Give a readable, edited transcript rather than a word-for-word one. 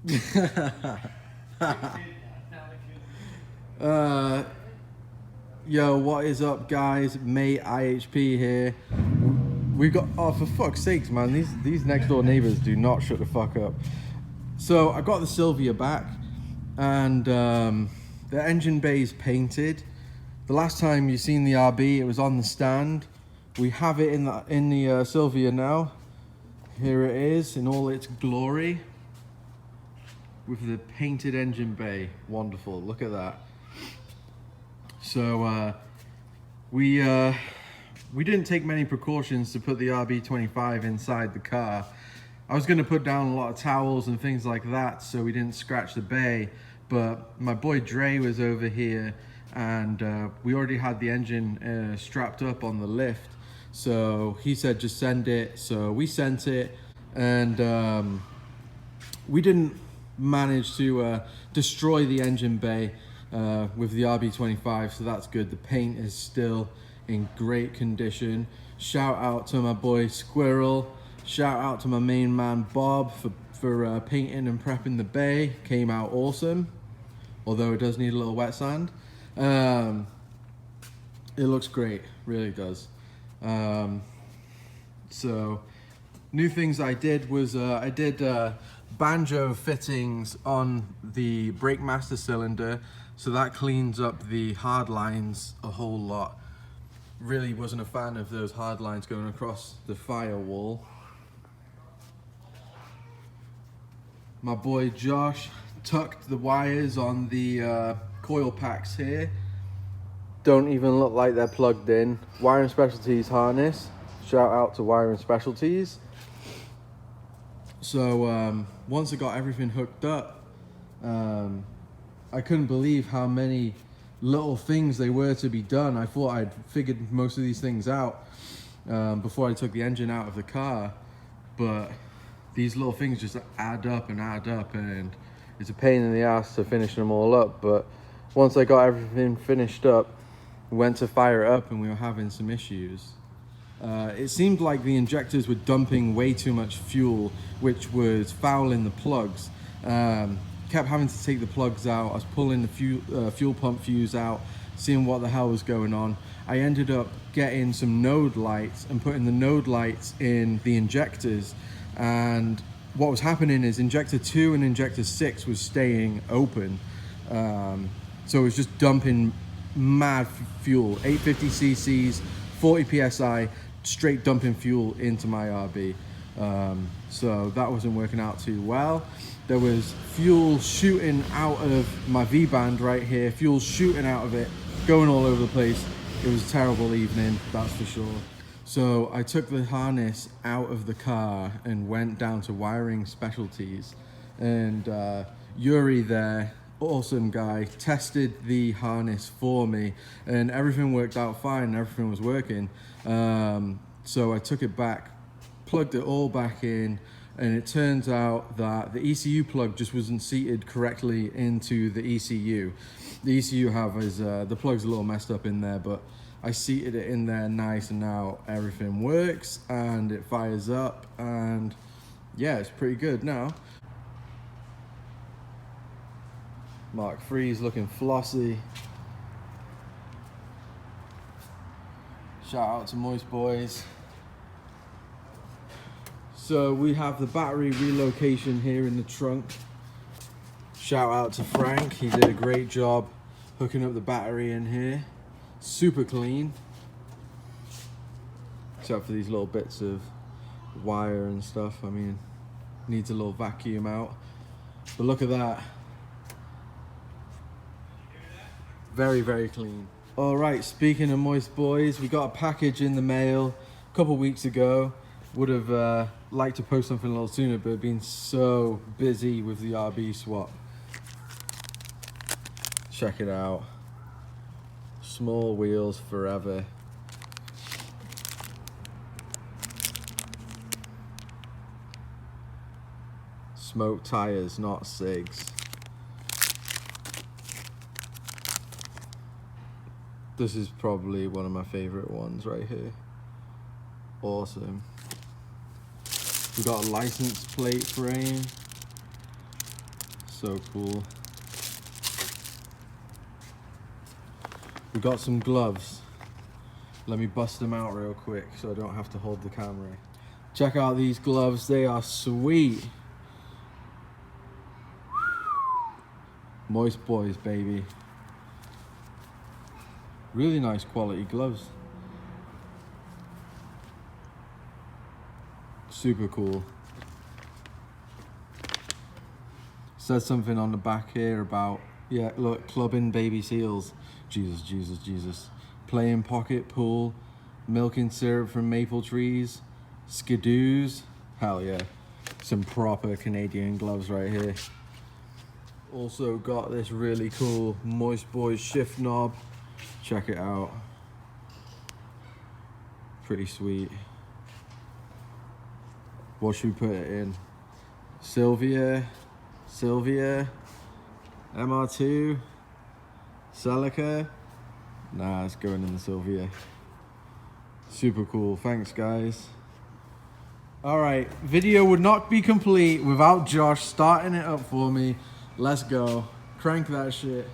Yo, what is up, guys? mateihp here. We got, oh, for fuck's sakes, man, these next door neighbors do not shut the fuck up. So I got the Silvia back, and the engine bay is painted. The last time you seen the RB, it was on the stand. We have it in the Silvia now. Here it is in all its glory, with the painted engine bay. Wonderful, look at that. So we didn't take many precautions to put the RB25 inside the car. I was going to put down a lot of towels and things like that so we didn't scratch the bay, but my boy Dre was over here, and we already had the engine strapped up on the lift, so he said just send it. So we sent it, and we didn't manage to destroy the engine bay with the RB25, so that's good. The paint is still in great condition. Shout out to my boy Squirrel. Shout out to my main man Bob for painting and prepping the bay. Came out awesome, although it does need a little wet sand. It looks great, really does. So new things I did was I did banjo fittings on the brake master cylinder, so that cleans up the hard lines a whole lot. Really wasn't a fan of those hard lines going across the firewall. My boy Josh tucked the wires on the coil packs here. Don't even look like they're plugged in. Wiring Specialties harness. Shout out to Wiring Specialties. So once I got everything hooked up, I couldn't believe how many little things they were to be done. I thought I'd figured most of these things out before I took the engine out of the car, but these little things just add up, and it's a pain in the ass to finish them all up. But once I got everything finished up, we went to fire it up and we were having some issues. It seemed like the injectors were dumping way too much fuel, which was fouling the plugs. Kept having to take the plugs out. I was pulling the fuel pump fuse out, seeing what the hell was going on. I ended up getting some node lights and putting the node lights in the injectors, and what was happening is injector 2 and injector 6 was staying open, so it was just dumping mad fuel, 850 cc's, 40 psi, straight dumping fuel into my RB. So that wasn't working out too well. There was fuel shooting out of my V-band right here, fuel shooting out of it, going all over the place. It was a terrible evening, that's for sure. So I took the harness out of the car and went down to Wiring Specialties, and Yuri there, awesome guy, tested the harness for me, and everything worked out fine, everything was working. So I took it back, plugged it all back in, and it turns out that the ECU plug just wasn't seated correctly into the ECU. The ECU the plug's a little messed up in there, but I seated it in there nice, and now everything works and it fires up, and yeah, it's pretty good now. Mark III's looking flossy. Shout out to Moist Boys. So we have the battery relocation here in the trunk. Shout out to Frank, he did a great job hooking up the battery in here. Super clean, except for these little bits of wire and stuff. I mean, needs a little vacuum out, but look at that. Very, very clean. All right, speaking of Moist Boys, we got a package in the mail a couple weeks ago. Would have liked to post something a little sooner, but been so busy with the RB swap. Check it out. Small wheels forever. Smoke tires, not cigs. This is probably one of my favorite ones right here. Awesome. We got a license plate frame. So cool. We got some gloves. Let me bust them out real quick so I don't have to hold the camera. Check out these gloves, they are sweet. Moist Boys, baby. Really nice quality gloves. Super cool. Says something on the back here about, yeah, look, clubbing baby seals. Jesus, Jesus, Jesus. Playing pocket pool, milking syrup from maple trees, skidoos. Hell yeah. Some proper Canadian gloves right here. Also got this really cool Moist Boys shift knob. Check it out. Pretty sweet. What should we put it in? Silvia, MR2, Celica. Nah, it's going in the Silvia. Super cool, thanks guys. Alright, video would not be complete without Josh starting it up for me. Let's go, crank that shit.